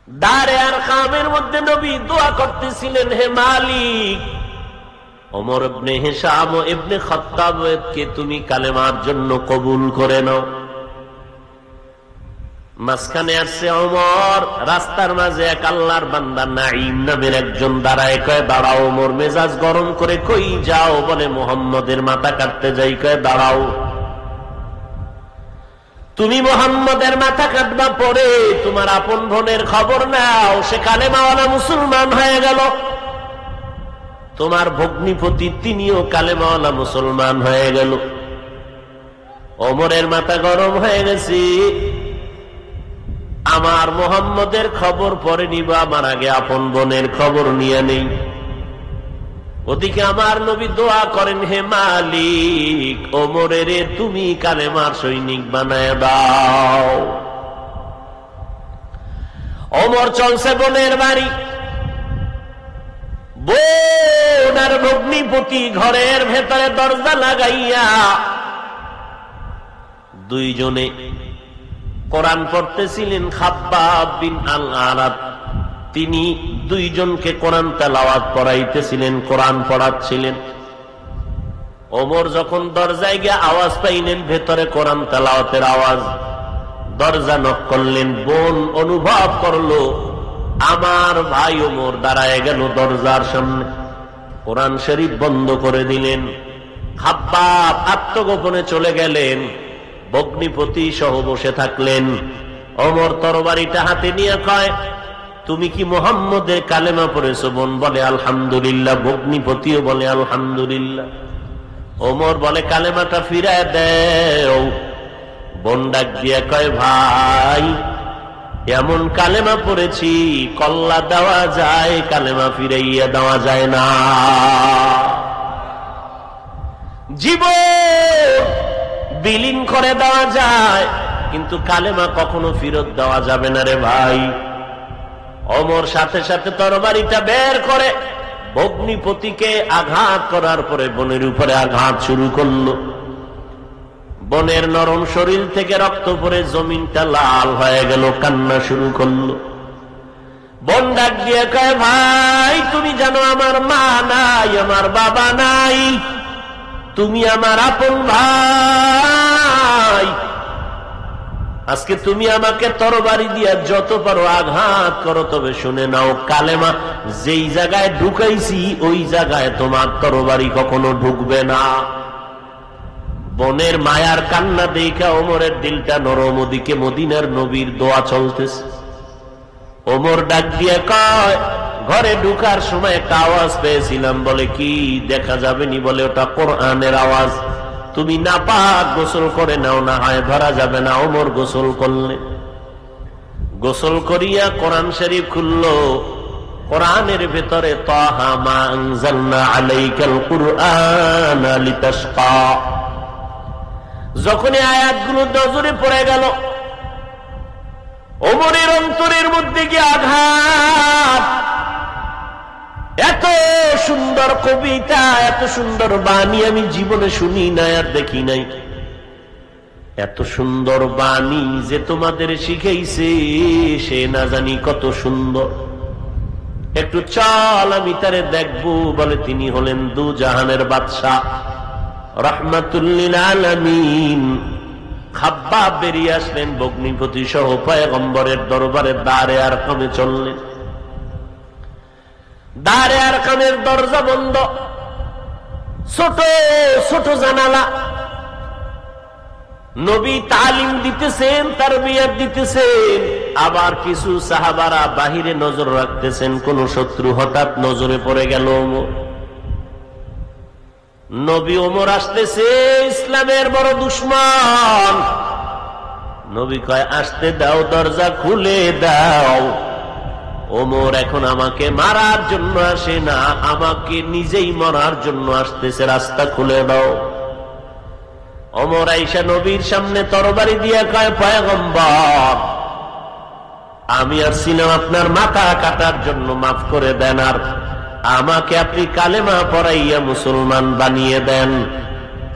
দারে আর কামের মধ্যে নবী দোয়া করতেছিলেন, হে মালিক, ওমর ইবনে হিশাম ও ইবনে খাত্তাবকে তুমি কালেমার জন্য কবুল করে নাও। মাঝখানে আসছে ওমর, রাস্তার মাঝে এক আল্লাহর বান্দা নাঈম নামের একজন দাঁড়ায়, কয় দাঁড়াও। ওমর মেজাজ গরম করে, কই যাও? বলে মুহাম্মদের মাথা কাটতে যাই। কয় দাঁড়াও, তুমি মুহাম্মদের মাথা কাটবা, পরে তোমার আপন বোনের খবর নাও, সে কালেমাওয়ালা মুসলমান হয়ে গেল। তোমার ভগ্নিপতি তিনিও কালেমাওয়ালা মুসলমান হয়ে গেল। ওমরের মাথা গরম হয়ে গেছে, আমার মুহাম্মদের খবর পরে নিব, আমার আগে আপন বোনের খবর নিয়ে নেই। ওদিকে আমার নবী দোয়া করেন, হে মালিক, ওমরের তুমি কালেমার সৈনিক বানায় দাও। ওমর চলছে বোনের বাড়ি, বোন আর ভগ্নিপতি ঘরের ভেতরে দরজা লাগাইয়া দুইজনে কোরআন পড়তেছিলেন। খাব্বাব বিন আল আরাত তিনি দুইজনকে কোরআন তেলাওয়াত পড়াইতেছিলেন, কোরআন পড়াচ্ছিলেন। ওমর যখন দরজায় গিয়ে আওয়াজ পাইলেন ভেতরে কোরআন তেলাওয়াতের আওয়াজ, দরজা নক করলেন। বোন অনুভব করলো আমার ভাই ওমর দাঁড়ায় গেল দরজার সামনে, কোরআন শরীফ বন্ধ করে দিলেন। খাব্বাব আত্মগোপনে চলে গেলেন, ভগ্নিপতি সহ বসে থাকলেন। ওমর তরবারিটা হাতে নিয়ে কয়, তুমি কি মুহাম্মদের কালেমা পড়েছো? বোন বলে আলহামদুলিল্লাহ, ভগ্নিপতিও বলে আলহামদুলিল্লাহ। ওমর বলে কালেমাটা ফিরায় দেও। বোন ডাক দিয়ে কয়, ভাই এমন কালেমা পড়েছি কল্লা দেওয়া যায়, কালেমা ফিরাইয়া দেওয়া যায় না। জীবন বিলীন করে দেওয়া যায়, কিন্তু কালেমা কখনো ফেরত দেওয়া যাবে না রে ভাই। ওমর সাথে সাথে তরবারিটা বের করে ভগ্নিপতিকে আঘাত করার পরে বোনের উপরে আঘাত শুরু করলো। বোনের নরম শরীর থেকে রক্ত পড়ে জমিনটা লাল হয়ে গেল, কান্না শুরু করলো। বোন ডাক দিয়ে কয়, ভাই তুমি জানো আমার মা নাই, আমার বাবা নাই, তুমি আমার আপন ভাই। আজকে তুমি আমাকে তরবারি দিয়া যত পারো আঘাত করো, তবে শুনে নাও, কালেমা যেই জায়গায় ঢুকাইছি ওই জায়গায় তোমার তরবারি কখনো ঢুকবে না। বোনের মায়ার কান্না দেখা ওমরের দিলটা নরম, ওদিকে মদিনার নবীর দোয়া চলতেছে। ওমর ডাক দিয়ে কয়, ঘরে ঢুকার সময় একটা আওয়াজ পেয়েছিলাম। বলে কি? দেখা যাবে নি? বলে ওটা কোরআনের আওয়াজ, তুমি নাপাক, গোসল করে নাও, না হয় ধরা যাবে না। ওমর গোসল করলে, গোসল করিয়া কোরআন শরীফ খুললো। কোরআনের ভেতরে তাহা মা আনজালনা আলাইকাল কুরআনা লিতাশকা, যখনই আয়াতগুলো নজরে পড়ে গেল, ওমরের অন্তরের মধ্যে গিয়ে আঘাত। এত সুন্দর কবিতা, এত সুন্দর বাণী আমি জীবনে শুনি নাই আর দেখি নাই। এত সুন্দর বাণী যে তোমাদের শিখাইছে সে না জানি কত সুন্দর। একটু চল আমি তারে দেখবো। বলে তিনি হলেন দু জাহানের বাদশা, রাহমাতুল লিল আলামিন। খাব্বাব বেরিয়ে আসলেন ভগ্নিপতি সহ, পয়গম্বরের দরবারে দারে আরকামে চললেন। দারে আরকামের দরজা বন্ধ, ছোট ছোট জানালা। নবী তালিম দিতেছেন, তারবিয়াত দিতেছেন, আবার কিছু সাহাবারা বাহিরে নজর রাখতেছেন। কোন শত্রু হঠাৎ নজরে পড়ে গেল। নবী ওমর আসতেছে, ইসলামের বড় দুশমন। নবী কয়, আসতে দাও, দরজা খুলে দাও। ওমর এখন আমাকে মারার জন্য আসে না, আমাকে নিজেই মরার জন্য আসতেছে, রাস্তা খুলে দাও। ওমর আইসা নবীর সামনে তরবারি দিয়া কয়, পয়গম্বর আমি আসছিলাম আপনার মাথা কাটার জন্য, মাফ করে দেন, আর আমাকে আপনি কালেমা পড়াইয়া মুসলমান বানিয়ে দেন।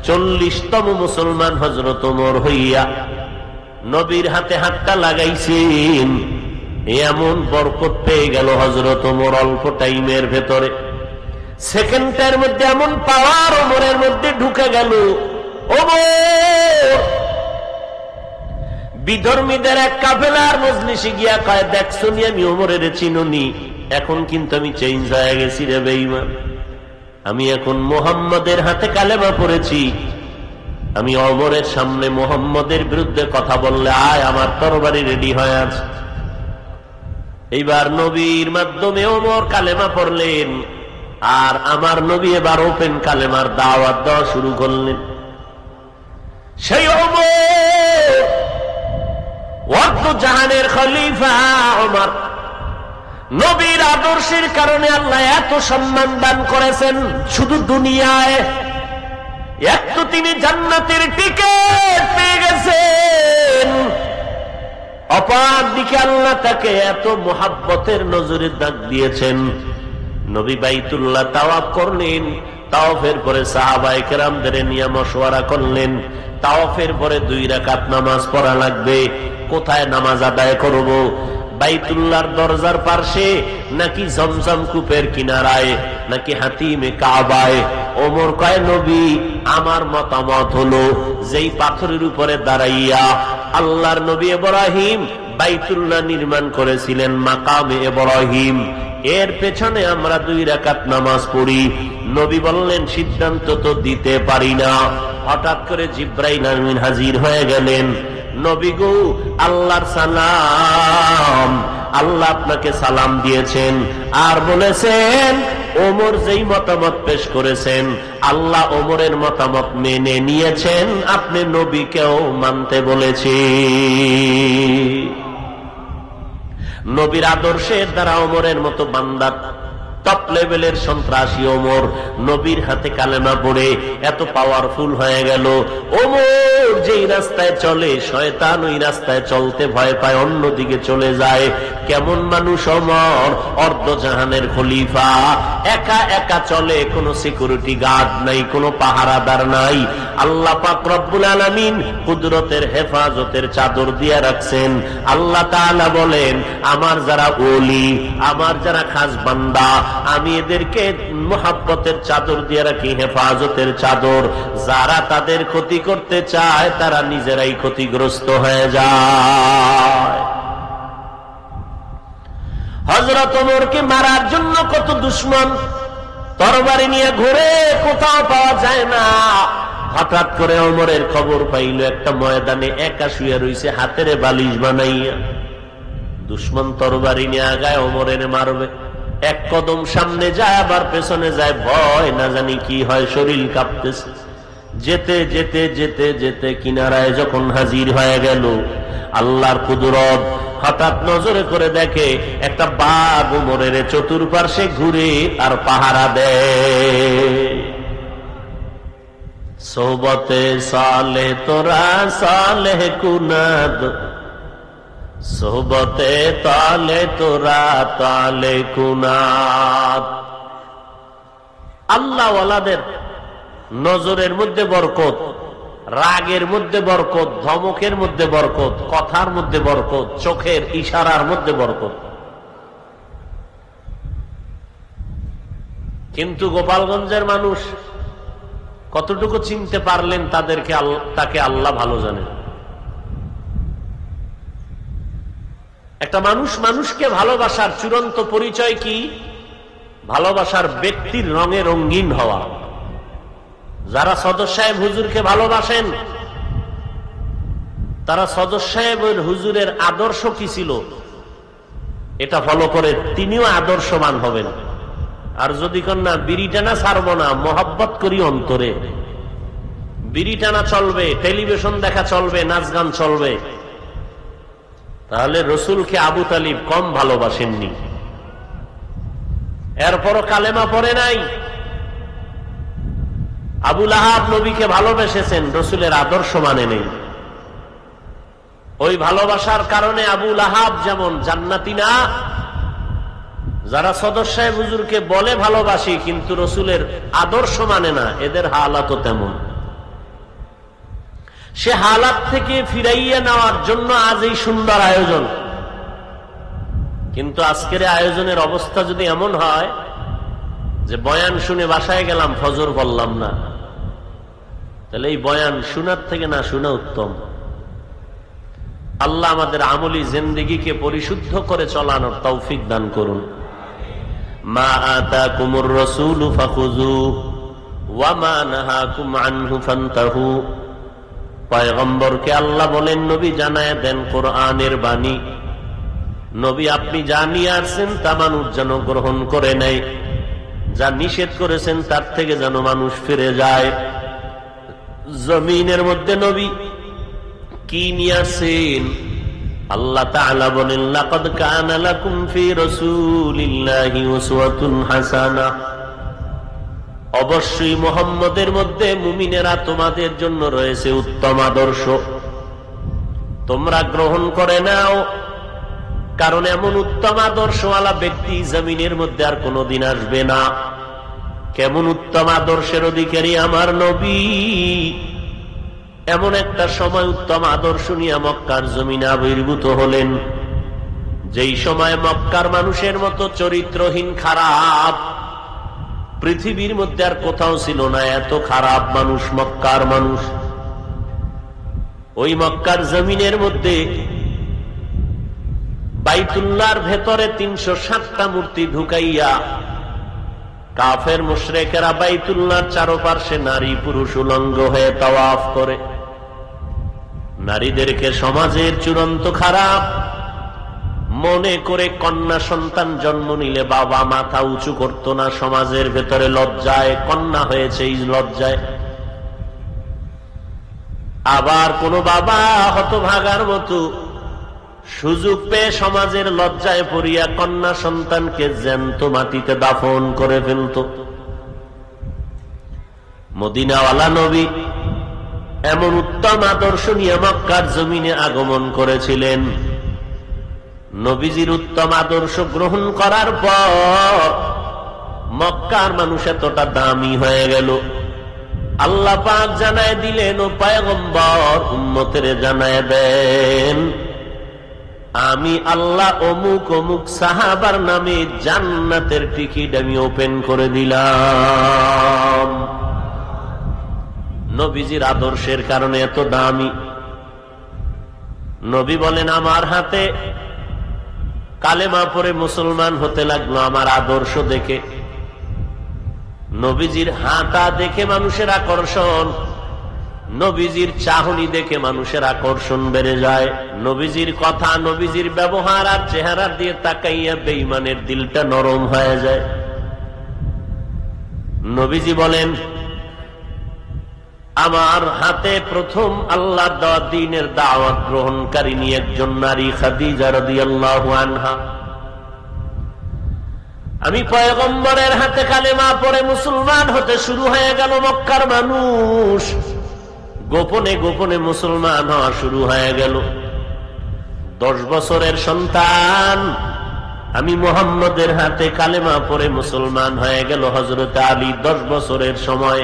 40তম মুসলমান হযরত ওমর হইয়া নবীর হাতে হাতটা লাগাইছেন। এমন বরকত পেয়ে গেল হযরত ওমর অল্প টাইমের ভেতরে, সেকেন্ডের মধ্যে এমন পাওয়ার ওমরের মধ্যে ঢুকে গেল। ওমর বিধর্মীদের এক কাফেলার মজলিসে গিয়া কয়, দেখছো নি আমি ওমরের চিনুনি, এখন কিন্তু আমি চেঞ্জ হয়ে গেছি রে বেঈমান, আমি এখন মুহাম্মদের হাতে কালেমা পড়েছি, আমি ওমরের সামনে মুহাম্মদের বিরুদ্ধে কথা বললে আয়, আমার তরবারি রেডি হয়ে আছে। এইবার নবীর মাধ্যমে ওমর কালেমা পড়লেন, আর আমার নবী এবার ওপেন কালেমার দাওয়াত দেওয়া শুরু করলেন। সেই ওমর ওয়াক্ত জাহানের খলিফা ওমর, নবীর আদর্শের কারণে আল্লাহ এত সম্মান দান করেছেন, শুধু দুনিয়ায় একটু তিনি জান্নাতের টিকিট পেয়ে গেছেন, অপর দিকে আল্লাহ তাকে এত মোহাব্বতের নজরে দাগ দিয়েছেন। নবী বাইতুল্লাহ তাওয়াফ করলেন, তাওয়াফের পরে সাহাবায়ে কেরামদের নিয়ে মশওয়ারা করলেন, তাওয়াফের পরে 2 রাকাত নামাজ পড়া লাগবে, কোথায় নামাজ আদায় করব, বাইতুল্লাহর দরজার পাশে নাকি জমজম কূপের কিনারায় নাকি হাতিমে কাবায়? ওমর কয়, নবী আমার মতামত হলো যেই পাথরের উপরে দাঁড়াইয়া আল্লাহর নবী ইব্রাহিম বাইতুল্লাহ নির্মাণ করেছিলেন, মাকামে ইব্রাহিম, এর পেছনে আমরা 2 রাকাত নামাজ পড়ি। নবী বললেন, সিদ্ধান্ত তো দিতে পারি না। হঠাৎ করে জিব্রাইল আমিন হাজির হয়ে গেলেন। নবী গো, আল্লাহর সালাম, আল্লাহ আপনাকে সালাম দিয়েছেন, আর বলেছেন ওমর যেই মতামত পেশ করেছেন আল্লাহ ওমরের মতামত মেনে নিয়েছেন, আপনি নবীকেও মানতে বলেছি। নবীর আদর্শের দ্বারা ওমরের মতো বান্দা, টপ লেভেলের সন্ত্রাসী ওমর নবীর হাতে কালেমা পড়ে এত পাওয়ারফুল হয়ে গেল। ওমর যেই রাস্তায় চলে শয়তান ওই রাস্তায় চলতে ভয় পায়, অন্যদিকে চলে যায়। কেমন মানুষ ওমর, অর্ধজাহানের খলিফা, একা একা চলে, কোনো সিকিউরিটি গার্ড নাই, কোনো পাহারাদার নাই। আল্লাহ পাক রব্বুল আলামিন কুদরতের হেফাজতের চাদর দিয়ে রাখছেন। আল্লাহ তাআলা বলেন, আমার যারা ওলি, আমার যারা খাস বান্দা, আমি এদেরকে মুহাব্বতের চাদর দিয়ে রাখি, হেফাজতের চাদর। যারা তাদের ক্ষতি করতে চায় তারা নিজেরাই ক্ষতিগ্রস্ত হয়ে যায়। হযরত ওমরকে মারার জন্য কত দুশমন তরবারি নিয়ে ঘুরে, কোথাও পাওয়া যায় না। হঠাৎ করে ওমরের খবর পাইল, একটা ময়দানে একা শুয়ে রইছে, হাতের বালিশ বানাইয়া। দুশমন তরবারি নিয়ে আগায় ওমরের মারবে, এক কদম সামনে যায় আবার পেছনে যায়, ভয় না জানি কি হয়, শরীর কাঁপতেছে। যেতে যেতে যেতে যেতে কিনারায় যখন হাজির হয়ে গেল, আল্লাহর কুদরত, হঠাৎ নজরে করে দেখে একটা বাঘ ওমরের চতুর্পার্শ্বে ঘুরে আর পাহারা দেয়। সোহবতে সালে তোরা সালেহ কুনাদ, সোহবতে তালে তোরা তালে কুনাদ। আল্লাহ ওয়ালাদের নজরের মধ্যে বরকত, রাগের মধ্যে বরকত, ধমকের মধ্যে বরকত, কথার মধ্যে বরকত, চোখের ইশারার মধ্যে বরকত। কিন্তু গোপালগঞ্জের মানুষ কতটুকু চিনতে পারলেন তাদেরকে, তাকে আল্লাহ ভালো জানেন। একটা মানুষ মানুষকে ভালোবাসার চূড়ান্ত পরিচয় কি? ভালোবাসার ব্যক্তির রঙে রঙিন হওয়া। যারা সদর সাহেব হুজুরকে ভালোবাসেন তারা সদর সাহেবের হুজুরের আদর্শ কি ছিল এটা ফলো করে তিনিও আদর্শবান হবেন। আর যদি কন্যা বিড়ি টানা ছাড়বো না, মোহাব্বত করি অন্তরে, বিড়ি টানা চলবে, টেলিভিশন দেখা চলবে, নাচ গান চলবে, তাহলে রসুলকে আবু তালিব কম ভালোবাসেননি। এরপরও কালেমা পড়ে নাই। আবু লাহাব নবীকে ভালোবেসেছেন, রসুলের আদর্শ মানে নেই। ওই ভালোবাসার কারণে আবু লাহাব যেমন জান্নাতি না, যারা সদর সাহেব হুজুরকে বলে ভালোবাসি কিন্তু রসুলের আদর্শ মানে না, এদের হালাত তেমন। সে হালাত থেকে ফিরাইয়া নেওয়ার জন্য আজ এই সুন্দর আয়োজন। কিন্তু আজকের আয়োজনের অবস্থা যদি এমন হয় যে বয়ান শুনে বাসায় গেলাম, ফজর বললাম না, তাহলে এই বয়ান শোনার থেকে না শোনা উত্তম। আল্লাহ আমাদের আমলি জিন্দেগিকে পরিশুদ্ধ করে চলানোর তৌফিক দান করুন। মা আতাকুমুর রাসূলু ফাখুযুহু ওয়া মা নাহাকুম আনহু ফান্তাহু। পয়গম্বরকে আল্লাহ বলেন, নবী জানায় দেন কোরআনের বাণী, নবী আপনি যা নিয়ে আসছেন তা মানুষ যেন গ্রহণ করে নেয়, যা নিষেধ করেছেন তার থেকে যেন মানুষ ফিরে যায়। জমিনের মধ্যে নবী কি নিয়ে আসছেন? আল্লাহ তাআলা বলেন, লাকাদ কানা লাকুম ফি রাসূলিল্লাহি উসওয়াতুন হাসানাহ। অবশ্যই মুহাম্মদের মধ্যে মুমিনেরা তোমাদের জন্য রয়েছে উত্তম আদর্শ, তোমরা গ্রহণ করে নাও, কারণ এমন উত্তম আদর্শওয়ালা ব্যক্তি জমিনের মধ্যে আর কোনোদিন আসবে না। কেমন উত্তম আদর্শের অধিকারী আমার নবী! এমন একটা সময় উত্তম আদর্শ নিয়ে মক্কার জমিনে আবির্ভূত হলেন, যেই সময় মক্কার মানুষের মতো চরিত্রহীন খারাপ পৃথিবীর মধ্যে আর কোথাও ছিল না। এত খারাপ মানুষ মক্কার মানুষ। ওই মক্কার জমিনের মধ্যে বাইতুল্লাহর ভেতরে 307টা মূর্তি ঢুকাইয়া কাফের মুশরিকেরা বাইতুল্লাহর চারপাশে নারী পুরুষ উলঙ্গ হয়ে তাওয়াফ করে। নারীদেরকে সমাজের চূড়ান্ত খারাপ মনে করে কন্যা সন্তান জন্ম নিলে বাবা মাথা উঁচু করত না, সমাজের ভেতরে লজ্জায় কন্যা হয়েছে এই লজ্জায়। আবার কোন বাবা হতভাগার মতো সুযোগ পেয়ে সমাজের লজ্জায় পড়িয়া কন্যা সন্তানকে জ্যান্ত মাটিতে দাফন করে ফেলত। মদিনাওয়ালা নবী এমন উত্তম আদর্শ নিয়ে মক্কার জমিনে আগমন করেছিলেন। নবীজির উত্তম আদর্শ গ্রহণ করার পর মক্কার মানুষ এতটা দামি হয়ে গেল। আল্লাহ পাক জানায় দিলেন, ও পয়গম্বর উম্মতের জানায় দেন, আমি আল্লাহ অমুক অমুক সাহাবার নামে জান্নাতের টিকিট আমি ওপেন করে দিলাম। নবীজির আদর্শের কারণে এত দামি। নবী বলেন, আমার হাতে কালেমা পড়ে মুসলমান হতে লাগলো আমার আদর্শ দেখে। নবীজির হাঁটা দেখে মানুষের আকর্ষণ, নবীজির চাহনি দেখে মানুষের আকর্ষণ বেড়ে যায়। নবীজির কথা, নবীজির ব্যবহার আর চেহারা দিয়ে তাকাইয়া বেঈমানের দিলটা নরম হয়ে যায়। নবীজি বলেন, আমার হাতে প্রথম আল্লাহর দেওয়া দ্বীনের দাওয়াত গ্রহণকারিণী একজন নারী, খাদিজা রাদিয়াল্লাহু আনহা। আমি পয়গম্বরের হাতে কালেমা পড়ে মুসলমান হতে শুরু হয়ে গেল। মক্কার মানুষ গোপনে গোপনে মুসলমান হওয়া শুরু হয়ে গেল। 10 বছরের সন্তান আমি মুহাম্মদের হাতে কালেমা পড়ে মুসলমান হয়ে গেল। হযরত আলী 10 বছরের সময়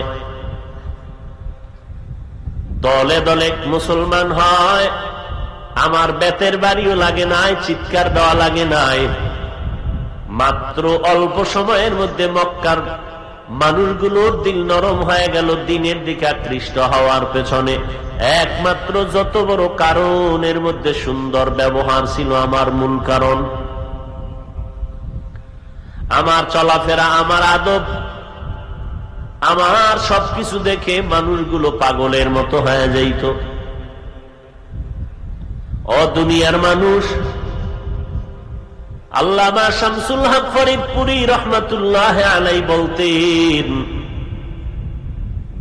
দলে দলে মুসলমান হয়। আমার বেতের বাড়িও লাগে নাই, চিৎকার দেওয়া লাগে নাই। মাত্র অল্প সময়ের মধ্যে মক্কার মানুষগুলোর দিল নরম হয়ে গেল দ্বীনের দিকে আকৃষ্ট হওয়ার পেছনে। একমাত্র যত বড় কারণের মধ্যে সুন্দর ব্যবহার ছিল আমার মূল কারণ। আমার চলাফেরা, আমার আদব, আমার সবকিছু দেখে মানুষগুলো পাগলের মতো হয়ে যাইত। ও দুনিয়ার মানুষ, আল্লামা শামসুল হক ফরিদপুরি রহমাতুল্লাহ আলাইহি বলতেন,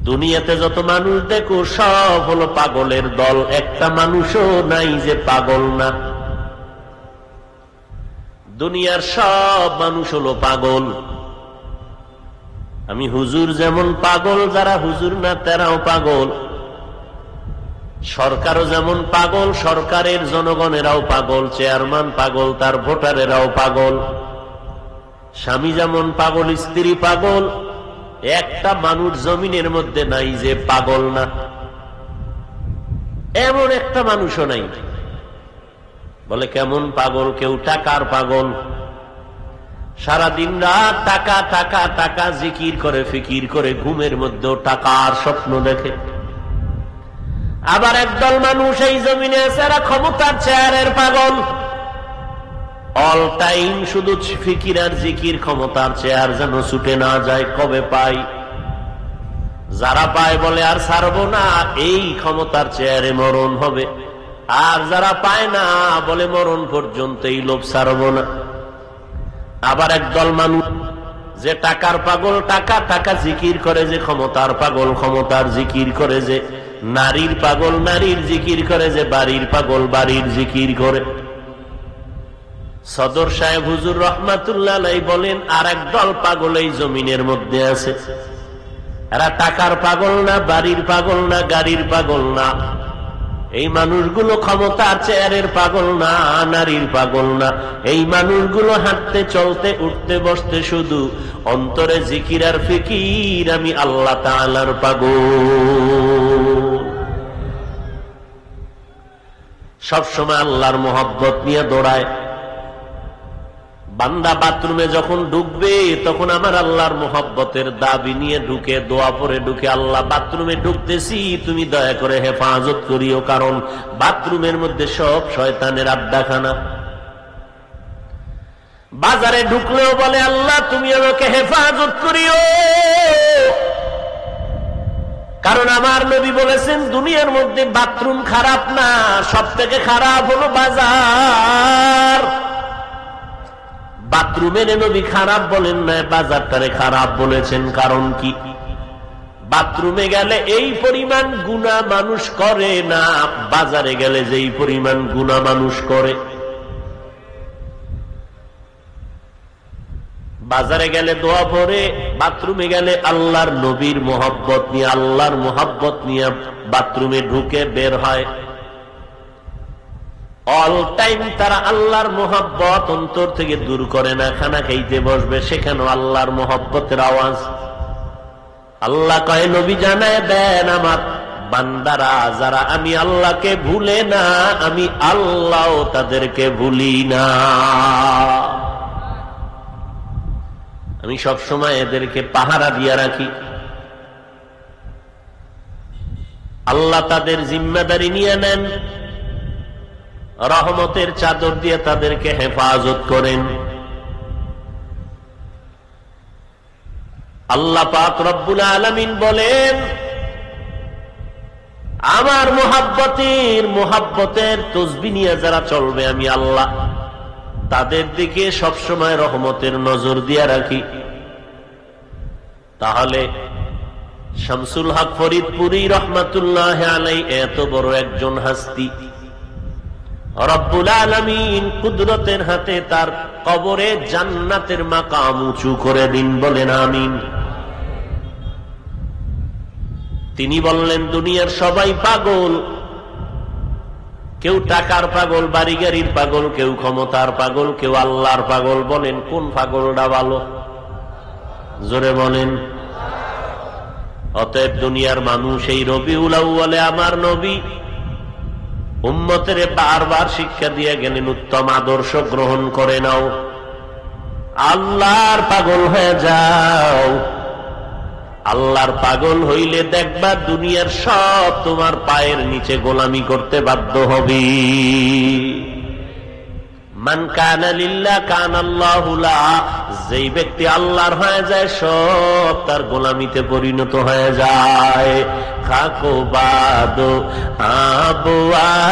দুনিয়াতে যত মানুষ দেখো সব হলো পাগলের দল, একটা মানুষও নাই যে পাগল না। দুনিয়ার সব মানুষ হলো পাগল। আমি হুজুর যেমন পাগল, যারা হুজুর না তারাও পাগল। সরকারও যেমন পাগল, সরকারের জনগণেরাও পাগল। চেয়ারম্যান পাগল, তার ভোটারেরাও পাগল। স্বামী যেমন পাগল, স্ত্রী পাগল। একটা মানুষ জমিনের মধ্যে নাই যে পাগল না, এমন একটা মানুষও নাই। বলে কেমন পাগল? কেউ টাকার পাগল, সারাদিন রাত টাকা টাকা টাকা জিকির করে, ফিকির করে, ঘুমের মধ্যেও টাকার স্বপ্ন দেখে। আবার একদল মানুষ এই জমিনে আছে, এরা ক্ষমতার চেয়ারের পাগল, অল টাইম শুধু ফিকির আর জিকির, ক্ষমতার চেয়ার যেন ছুটে না যায়, কবে পাই। যারা পায় বলে আর ছাড়বো না, এই ক্ষমতার চেয়ারে মরণ হবে। আর যারা পায় না বলে মরণ পর্যন্ত এই লোভ ছাড়বো না। আবার একদল মানুষ যে টাকার পাগল, টাকা টাকা জিকির করে, যে ক্ষমতার পাগল, ক্ষমতার জিকির করে, যে নারীর পাগল, নারীর জিকির করে, যে বাড়ির পাগল, বাড়ির জিকির করে। সদর সাহেব হুজুর রহমাতুল্লাহ আলাইহি বলেন, আর একদল পাগল এই জমিনের মধ্যে আছে, এরা টাকার পাগল না, বাড়ির পাগল না, গাড়ির পাগল না, এই মানুষগুলো ক্ষমতার চেয়ারের পাগল না, নারীর পাগল না, এই মানুষগুলো হাঁটতে চলতে উঠতে বসতে শুধু অন্তরে জিকির আর ফিকির, আমি আল্লাহ তাআলার পাগল। সবসময় আল্লাহর মোহাব্বত নিয়ে দৌড়ায়। বান্দা বাথরুমে যখন ঢুকবে তখন আমার আল্লাহর মোহাব্বতের দাবি নিয়ে ঢুকে, দোয়া পরে ঢুকে, আল্লাহ বাথরুমে ঢুকতেছি, তুমি দয়া করে হেফাজত করিও, কারণ বাথরুমের মধ্যে সব শয়তানের আড্ডাখানা। বাজারে ঢুকলেও বলে, আল্লাহ তুমি আমাকে হেফাজত করিও, কারণ আমার নবী বলেছেন দুনিয়ার মধ্যে বাথরুম খারাপ না, সব থেকে খারাপ হলো বাজার। বাথরুমের নবী খারাপ বলেন না, বাজারটারে খারাপ বলেছেন। কারণ কি? বাথরুমে গেলে এই পরিমাণ গুনাহ মানুষ করে না, বাজারে গেলে যেই পরিমাণ গুনাহ মানুষ করে। বাজারে গেলে দোয়া পড়ে, বাথরুমে গেলে আল্লাহর নবীর মোহাব্বত নিয়ে, আল্লাহর মোহাব্বত নিয়ে বাথরুমে ঢুকে বের হয়। অল টাইম তারা আল্লাহর মোহাব্বত অন্তর থেকে দূর করে না। খানা খাইতে বসবে, সেখানেও আল্লাহর মোহাব্বতের আওয়াজ। আল্লাহ কয়, নবী জানায় দেন আমার বান্দারা যারা আমি আল্লাহকে ভুলে না, আমি আল্লাহ তাদেরকে ভুলি না। আমি সব সময় এদেরকে পাহারা দিয়ে রাখি। আল্লাহ তাদের জিম্মাদারি নিয়ে নেন, রহমতের চাদর দিয়ে তাদেরকে হেফাজত করেন। আল্লাহ পাক রব্বুল আলামিন বলেন, আমার মোহাব্বতের তসবিহ নিয়ে যারা চলবে আমি আল্লাহ তাদের দিকে সবসময় রহমতের নজর দিয়ে রাখি। তাহলে শামসুল হক ফরিদপুরি রহমাতুল্লাহ আলাইহি এত বড় একজন হাস্তি, রব্বুল আলামিন কুদরতের হাতে তার কবরে জান্নাতের মাকাম উঁচু করে দিন, বলেন আমিন। তিনি বললেন, দুনিয়ার সবাই পাগল, কেউ টাকার পাগল, বাড়ি গাড়ির পাগল, কেউ ক্ষমতার পাগল, কেউ আল্লাহর পাগল। বলেন কোন পাগলটা ভালো? জোরে বলেন। অতএব দুনিয়ার মানুষ এই রবিউল আউয়ালে আমার নবী উম্মতের বারবার শিক্ষা দিয়ে গেলেন, উত্তম আদর্শ গ্রহণ করে নাও, আল্লাহর পাগল হয়ে যাও। আল্লাহর পাগল হইলে দেখবা দুনিয়ার সব তোমার পায়ের নিচে গোলামি করতে বাধ্য হবে। মান কানা লিল্লাহ কানাল্লাহু লাহু, যেই ব্যক্তি আল্লাহর হয়ে যায় সব তার গোলামিতে পরিণত হয়ে যায়। খাকো বাদো আবু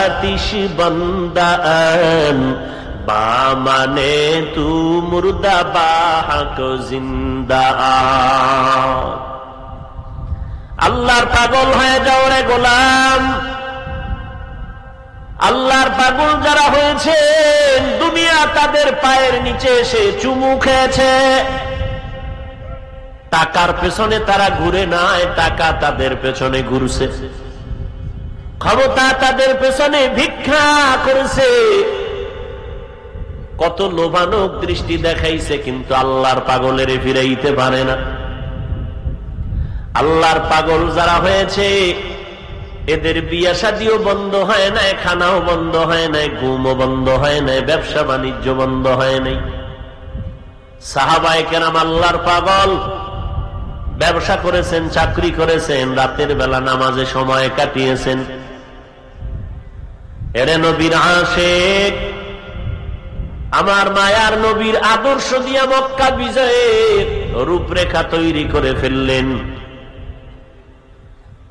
আতিশ বন্দান, বা মানে তু মুর্দা বাহাক জিন্দা। আল্লাহর পাগল হয়ে যাও রে গোলাম। আল্লাহর পাগল যারা হয়েছেন, দুনিয়া তাদের পায়ের নিচে এসে চুমু খেয়েছে। টাকার পেছনে তারা ঘুরে নাই, টাকা তাদের পেছনে ঘুরছে। ক্ষমতা তাদের পেছনে ভিক্ষা করেছে। কত লোভানক দৃষ্টি দেখাইছে, কিন্তু আল্লাহর পাগলের ফিরাইতে পারে না। আল্লাহর পাগল যারা হয়েছে, এদের বিয়া শাদিও বন্ধ হয় নাই, খানাও বন্ধ হয় নাই, ঘুমও বন্ধ হয় নাই, ব্যবসা বাণিজ্য বন্ধ হয় নাই। সাহাবায়ে কেরাম আল্লাহর পাগল, ব্যবসা করেছেন, চাকরি করেছেন, রাতের বেলা নামাজে সময় কাটিয়েছেন। এরে নবীর আশিক, আমার মায়ার নবীর আদর্শ দিয়া মক্কা বিজয়ের রূপরেখা তৈরি করে ফেললেন।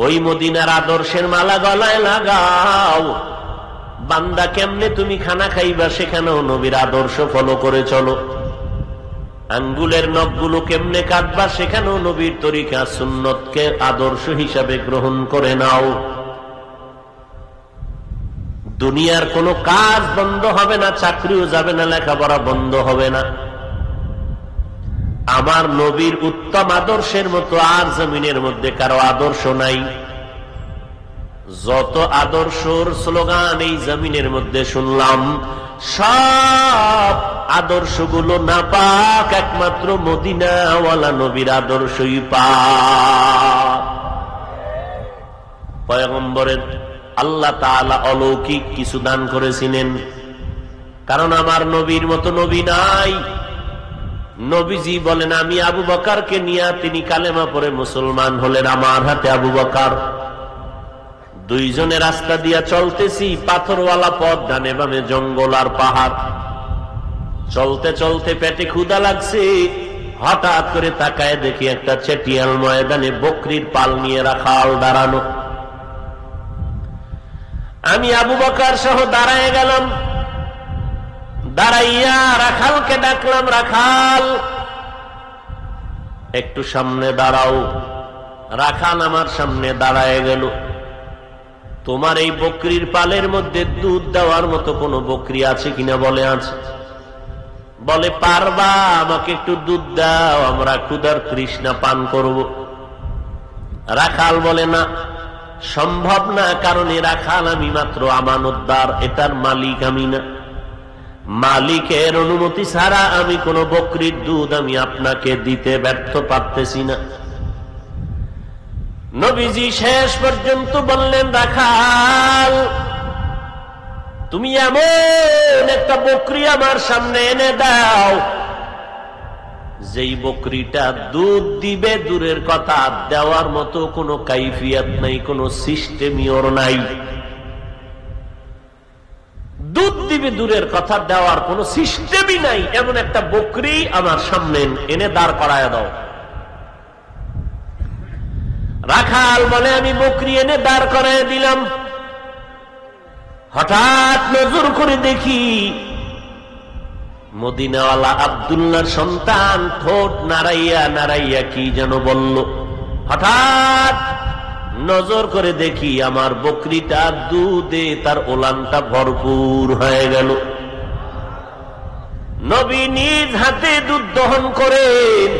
ওই মদিনার আদর্শের মালা গলায় লাগাও। বান্দা কেমনে তুমি খানা খাইবা সেখানেও নবীর আদর্শ ফলো করে চলো। আঙ্গুলের নখগুলো কেমনে কাটবা সেখানেও নবীর তরিকা সুন্নতকে আদর্শ হিসাবে গ্রহণ করে নাও। দুনিয়ার কোনো কাজ বন্ধ হবে না, চাকরিও যাবে না, লেখাপড়া বন্ধ হবে না। আমার নবীর উত্তম আদর্শের মতো আর জমিনের মধ্যে কারো আদর্শ নাই। যত আদর্শর স্লোগান এই জমিনের মধ্যে শুনলাম, সব আদর্শগুলো নাপাক, একমাত্র মদিনাওয়ালা নবীর আদর্শই পাক। পয়গম্বরের আল্লাহ তাআলা অলৌকিক কিছু দান করেছিলেন, কারণ আমার নবীর মতো নবী নাই। নবীজি বলেন, আমি আবু বকরকে নিয়ে, তিনি কালেমা পড়ে মুসলমান হলেন আমার হাতে। আবু বকর দুইজনে রাস্তা দিয়া চলতেছি, পাথরওয়ালা পথ, ডানে বামে জঙ্গল আর পাহাড়। চলতে চলতে পেটে ক্ষুধা লাগছে, হঠাৎ করে তাকায় দেখি একটা চেটিয়াল ময়দানে বকরির পাল নিয়ে রাখাল দাঁড়ানো। আমি আবু বকর সহ দাঁড়ায় গেলাম। দাঁড়াইয়া রাখালকে ডাকলাম, রাখাল একটু সামনে দাঁড়াও। রাখাল আমার সামনে দাঁড়ায় গেল। তোমার এই বকরির পালের মধ্যে দুধ দেওয়ার মতো কোন বকরি আছে কিনা? বলে আছে। বলে পারবা, আমাকে একটু দুধ দাও, আমরা ক্ষুধার তৃষ্ণা পান করব। রাখাল বলে না, সম্ভব না, কারণ এ রাখাল আমি মাত্র আমানতদার, এটার মালিক আমি না। মালিকের অনুমতি ছাড়া আমি কোন বকরির দুধ আমি আপনাকে দিতে ব্যর্থ পারতেছি না। নবীজি শেষ পর্যন্ত বললেন, রাখাল তুমি এমন একটা বকরি আমার সামনে এনে দাও, যেই বকরিটা দুধ দিবে দূরের কথা, দেওয়ার মতো কোনো কাইফিয়াত নাই, কোনো সিস্টেমই ওর নাই। দুধ দিবে দূরের কথা, দেওয়ার কোনো সিস্টেমই নাই, এমন একটা বকরি আমার সামনে এনে দাঁড় করায় দাও। রাখাল বলে, আমি বকরি এনে দাঁড় করায় দিলাম। হঠাৎ নজর করে দেখি মদিনাওয়ালা আব্দুল্লাহর সন্তান ঠোঁট নাড়াইয়া নাড়াইয়া কি যেন বলল। হঠাৎ নজর করে দেখি আমার বকরিটা দুধে তার ওলানটা ভরপুর হয়ে গেল। নবী নিজ হাতে দুধ দহন করেন,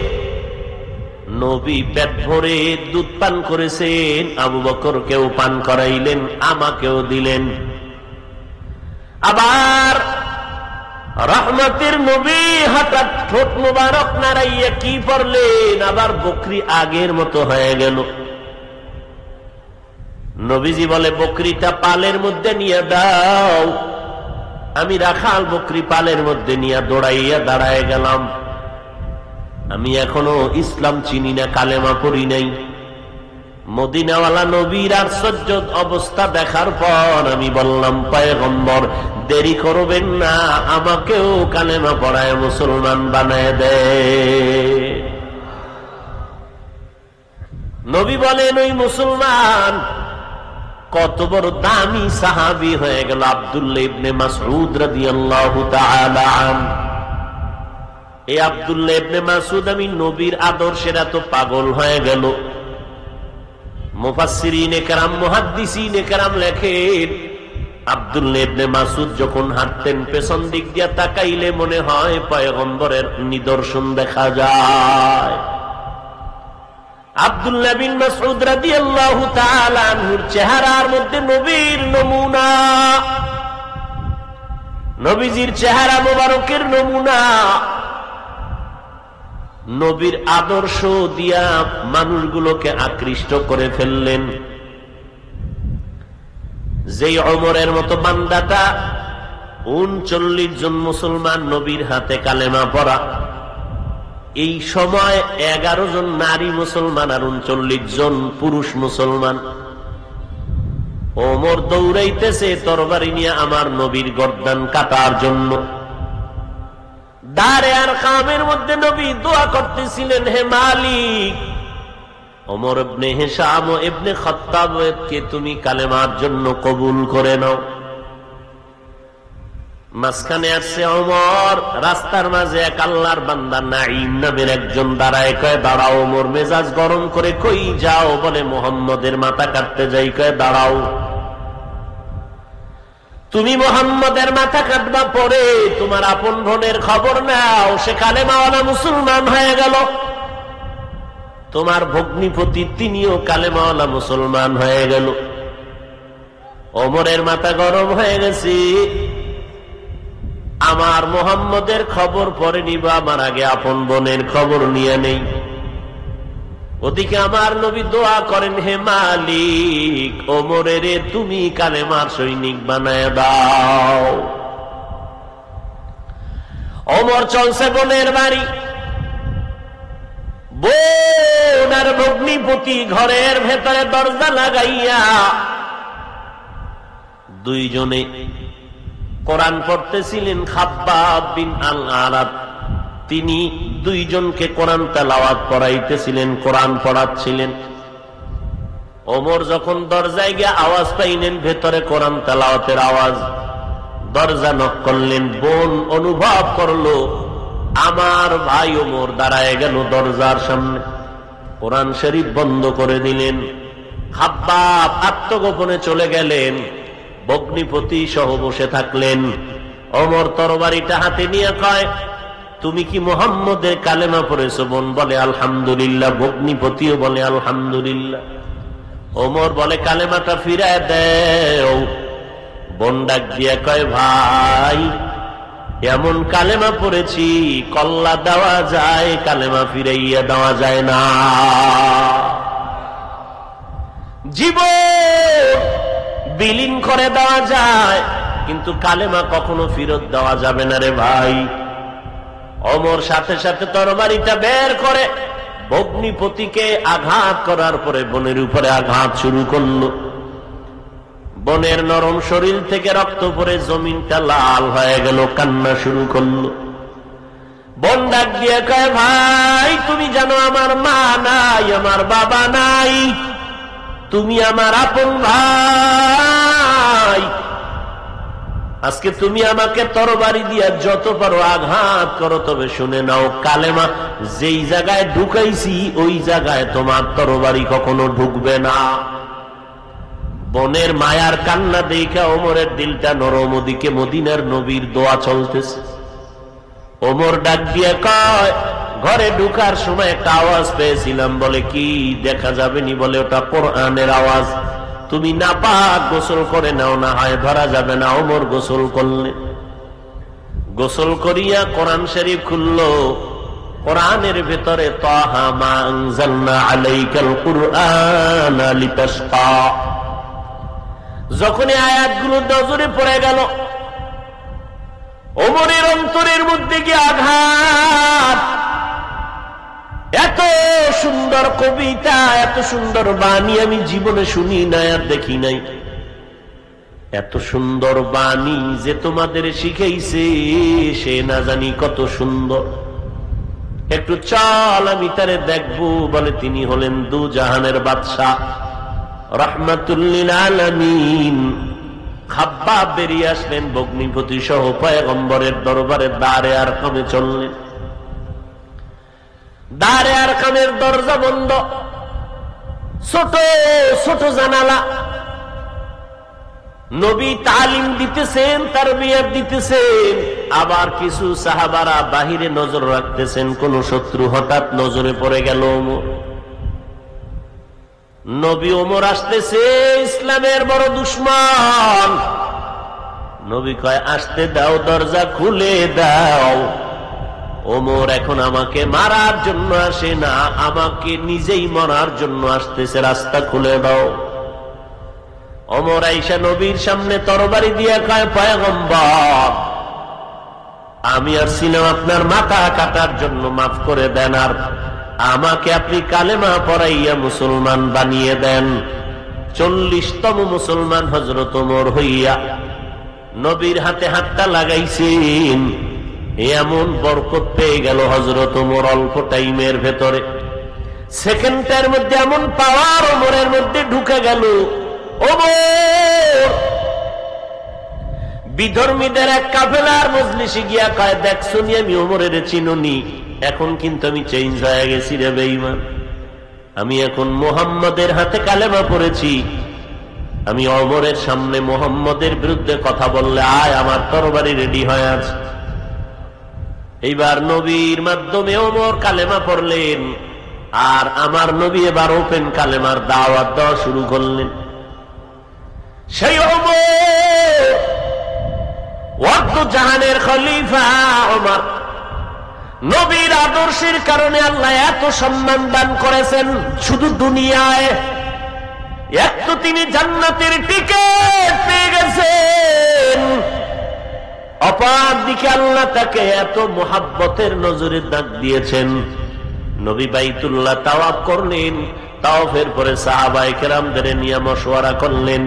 নবী পেট ভরে দুধ পান করেছেন, আবু বকরকেও পান করাইলেন, আমাকেও দিলেন। আবার রহমতের নবী হঠাৎ ঠোঁট মুবারক নাড়াইয়া কি পড়লেন, আবার বকরি আগের মতো হয়ে গেল। নবীজি বলে, বকরিটা পালের মধ্যে নিয়ে দাও। আমি রাখাল বকরি পালের মধ্যে নিয়ে দৌড়াইয়া দাঁড়ায় গেলাম। আমি এখনো ইসলাম চিনি না, কালেমা পড়ি নাই। মদিনাওয়ালা নবীর আশ্চর্য অবস্থা দেখার পর আমি বললাম, পয়গম্বর দেরি করবেন না, আমাকেও কালেমা পড়ায় মুসলমান বানায় দে। নবী বলেন, ওই মুসলমান কত বড় দামি সাহাবী হয়ে গেল, আব্দুল্লাহ ইবনে মাসউদ রাদিয়াল্লাহু তাআলা আনহু। এই আব্দুল্লাহ ইবনে মাসউদ আমি নবীর আদর্শের এত পাগল হয়ে গেল। মুফাসসিরিনে কেরাম, মুহাদ্দিসিনে কেরাম লেখেন, আব্দুল্লাহ ইবনে মাসউদ যখন হাঁটতেন পেছন দিক দিয়ে তাকাইলে মনে হয় পয়গম্বরের নিদর্শন দেখা যায়। আব্দুল্লাহ বিন মাসউদ রাদিয়াল্লাহু তাআলা আনহুর চেহারার মধ্যে নবীর নমুনা, নবীজির চেহারা মোবারকের নমুনা। নবীর আদর্শ দিয়া মানুষগুলোকে আকৃষ্ট করে ফেললেন। যেই ওমরের মতো বান্দাটা 39 জন মুসলমান নবীর হাতে কালেমা পড়া, এই সময় 11 জন নারী মুসলমান আর 39 জন পুরুষ মুসলমান। ওমর দৌড়াইতেছে তরবারি নিয়ে আমার নবীর গর্দান কাটার জন্য। দারে আর কামের মধ্যে নবী দোয়া করতেছিলেন, হে মালিক, ওমর ইবনে হিশাম ও ইবনে খাত্তাবকে তুমি কালেমার জন্য কবুল করে নাও। মাঝখানে আসছে ওমর, রাস্তার মাঝে এক আল্লাহর বান্দা নাঈম নামের একজন দাঁড়ায়, কয় দাঁড়াও। ওমর মেজাজ গরম করে, কই যাও? বলে মুহাম্মদের মাথা কাটতে যাই। কয় দাঁড়াও, তুমি মুহাম্মদের মাথা কাটবা, পরে তোমার আপন বোনের খবর নাও, সে কালেমাওয়ালা মুসলমান হয়ে গেল। তোমার ভগ্নিপতি তিনিও কালেমাওয়ালা মুসলমান হয়ে গেল। ওমরের মাথা গরম হয়ে গেছে, আমার মুহাম্মদের খবর পরে নিবা, আমার আগে আপন বোনের খবর নিয়ে নেই। ওদিকে আমার নবী দোয়া করেন, হে মালিক, ওমরের তুমি কালেমার সৈনিক বানায় দাও। ওমর চলছে বোনের বাড়ি, বোন আর ভগ্নিপতি ঘরের ভেতরে দরজা লাগাইয়া দুইজনে কোরআন পড়তেছিলেন। খাব্বাব বিন আল আরাত তিনি দুইজনকে কোরআন তেলাওয়াত পড়াইতেছিলেন, কোরআন পড়াচ্ছিলেন। ওমর যখন দরজায় গিয়ে আওয়াজ পাইলেন ভেতরে কোরআন তেলাওয়াতের আওয়াজ, দরজা নক করলেন। বোন অনুভব করলো আমার ভাই ওমর দাঁড়ায় গেল দরজার সামনে, কোরআন শরীফ বন্ধ করে দিলেন। খাব্বাব আত্মগোপনে চলে গেলেন, ভগ্নিপতি সহ বসে থাকলেন। ওমর তরবারিটা হাতে নিয়ে কয়, তুমি কি মুহাম্মদের কালেমা পড়েছো? বোন বলে আলহামদুলিল্লাহ, ভগ্নিপতিও বলে আলহামদুলিল্লাহ। ওমর বলে কালেমাটা ফিরায় দেও। বোন ডাক দিয়ে কয়, ভাই এমন কালেমা পড়েছি কল্লা দেওয়া যায়, কালেমা ফিরাইয়া দেওয়া যায় না। জীবন বিলীন করে দেওয়া যায়, কিন্তু কালেমা কখনো ফিরত দেওয়া যাবে না রে ভাই। ওমর সাথে সাথে তরবারিটা বের করে ভগ্নিপতিকে আঘাত করার পরে বোনের উপরে আঘাত শুরু করলো। বোনের নরম শরীর থেকে রক্ত পড়ে জমিনটা লাল হয়ে গেল, কান্না শুরু করলো। বোন ডাক দিয়ে কয়, ভাই তুমি জানো আমার মা নাই, আমার বাবা নাই, তুমি আমার আপন ভাই। আজকে তুমি আমাকে তরবারি দিয়া যত পারো আঘাত করো, তবে শুনে নাও, কালেমা যেই জায়গায় ঢুকাইছি ওই জায়গায় তোমার তরবারি কখনো ঢুকবে না। বোনের মায়ার কান্না দেখে ওমরের দিলটা নরম, ওদিকে মদিনার নবীর দোয়া চলতেছে। ওমর ডাক দিয়ে কয়, ঘরে ঢুকার সময় একটা আওয়াজ পেয়েছিলাম। বলে কি? দেখা যাবে নি? বলে ওটা কোরআনের আওয়াজ, তুমি নাপাক, গোসল করে নাও, না হয় ধরা যাবে না। ওমর গোসল করলেন, গোসল করিয়া কোরআন শরীফ খুললো। কোরআনের ভেতরে তাহা মা আনজালনা আলাইকাল কুরআনা লিতাশকা, যখন আয়াতগুলো নজরে পড়ে গেল, ওমরের অন্তরের মধ্যে গিয়ে আঘাত। এত সুন্দর কবিতা, এত সুন্দর বাণী আমি জীবনে শুনি নাই আর দেখি নাই। এত সুন্দর বাণী যে তোমাদের শিখাইছে সে না জানি কত সুন্দর। একটু চল আমি তারে দেখবো। বলে তিনি হলেন দু জাহানের বাদশা, রাহমাতুল লিল আলামিন। খাব্বাব বেরিয়ে আসলেন ভগ্নিপতি সহ, পয়গম্বরের দরবারে দারে আর কামে চললেন। দারে আর কামের দরজা বন্ধ, ছোট ছোট জানালা। নবী তালিম দিতেছেন, তারবিয়ত দিতেছেন, আবার কিছু সাহাবারা বাহিরে নজর রাখতেছেন। কোন শত্রু হঠাৎ নজরে পড়ে গেল। নবী ওমর আসতেছে, ইসলামের বড় দুশমন। নবী কয়, আসতে দাও, দরজা খুলে দাও। ওমর এখন আমাকে মারার জন্য আসে না, আমাকে নিজেই মরার জন্য আসতেছে, রাস্তা খুলে দাও। ওমর আয়েশা নবীর সামনে তরবারি দিয়া কয়, পয়গম্বর, আমি আসছিলাম আপনার মাথা কাটার জন্য, মাফ করে দেন, আর আমাকে আপনি কালেমা পড়াইয়া মুসলমান বানিয়ে দেন। 40তম মুসলমান হযরত ওমর হইয়া নবীর হাতে হাতটা লাগাইছেন। এমন বরকত পেয়ে গেল হযরত ওমর অল্প টাইমের ভেতরে, সেকেন্ডের মধ্যে এমন পাওয়ার ওমরের মধ্যে ঢুকে গেল। ওমর বিধর্মীদের এক কাফেলার মজলিসে গিয়া কয়, দেখছো নি আমি ওমরের চিনুনি, এখন কিন্তু আমি চেঞ্জ হয়ে গেছি রে বেঈমান, আমি এখন মুহাম্মদের হাতে কালেমা পড়েছি, আমি ওমরের সামনে মুহাম্মদের বিরুদ্ধে কথা বললে আয়, আমার তরবারি রেডি হয়ে আছে। এইবার নবীর মাধ্যমে ওমর কালেমা পড়লেন, আর আমার নবী এবার ওপেন কালেমার দাওয়াত দেওয়া শুরু করলেন। সেই ওমর ওয়াক্ত জাহানের খলিফা ওমর, নবীর আদর্শের কারণে আল্লাহ এত সম্মান দান করেছেন। শুধু দুনিয়ায় এক তো তিনি জান্নাতের টিকিট পেয়ে গেছেন, অপর দিকে আল্লাহ তাকে এত মোহাব্বতের নজরে দাগ দিয়েছেন। নবী বাইতুল্লাহ তাওয়াফ করলেন, তাওয়াফের পরে সাহাবায়ে কেরামদের নিয়ে মশওয়ারা করলেন,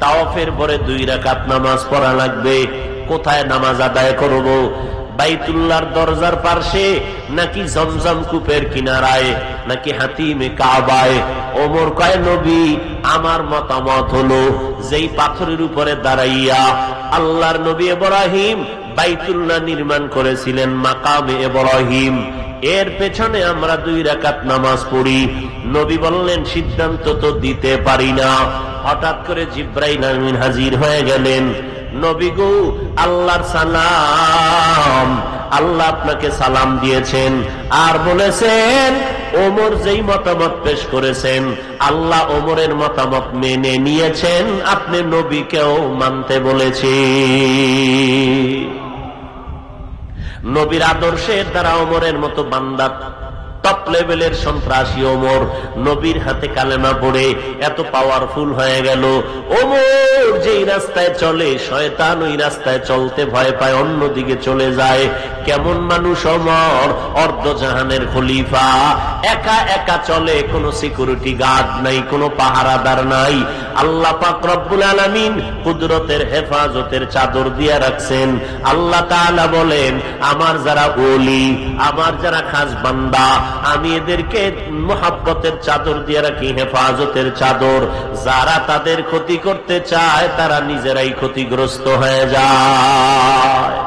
তাওয়াফের পরে 2 রাকাত নামাজ পড়া লাগবে, কোথায় নামাজ আদায় করব? বাইতুল্লাহর দরজার পাশে, নাকি জমজম কূপের কিনারায়, নাকি হাতিমে কাবায়? ওমর কয়, নবী আমার মতামত হলো যেই পাথরের উপরে দাঁড়াইয়া আল্লাহর নবী ইব্রাহিম বাইতুল্লাহ নির্মাণ করেছিলেন, মাকামে ইব্রাহিম, এর পেছনে আমরা 2 রাকাত নামাজ পড়ি। নবী বললেন, সিদ্ধান্ত তো দিতে পারি না। হঠাৎ করে জিব্রাইল আমিন হাজির হয়ে গেলেন। নবী গো, আল্লাহর সালাম, আল্লাহ আপনাকে সালাম দিয়েছেন, আর বলেছেন ওমর যেই মতামত পেশ করেছেন আল্লাহ ওমরের মতামত মেনে নিয়েছেন, আপনি নবীকেও মানতে বলেছে। নবীর আদর্শের দ্বারা ওমরের মতো বান্দা, টপ লেভেলের সন্ত্রাসী ওমর, নবীর হাতে কালেমা পড়ে এত পাওয়ারফুল হয়ে গেল। ওমর যেই রাস্তায় চলে শয়তান ওই রাস্তায় চলতে ভয় পায়, অন্যদিকে চলে যায়। কেমন মানুষ ওমর, অর্ধজাহানের খলিফা, একা একা চলে, কোনো সিকিউরিটি গার্ড নাই, কোনো পাহারাদার নাই। আল্লাহ পাক রব্বুল আলামিন কুদরতের হেফাজতের চাদর দিয়ে রাখছেন। আল্লাহ তাআলা বলেন, আমার যারা ওলি, আমার যারা খাস বান্দা, আমি এদেরকে মুহাব্বতের চাদর দিয়ে রাখি, হেফাজতের চাদর। যারা তাদের ক্ষতি করতে চায় তারা নিজেরাই ক্ষতিগ্রস্ত হয়ে যায়।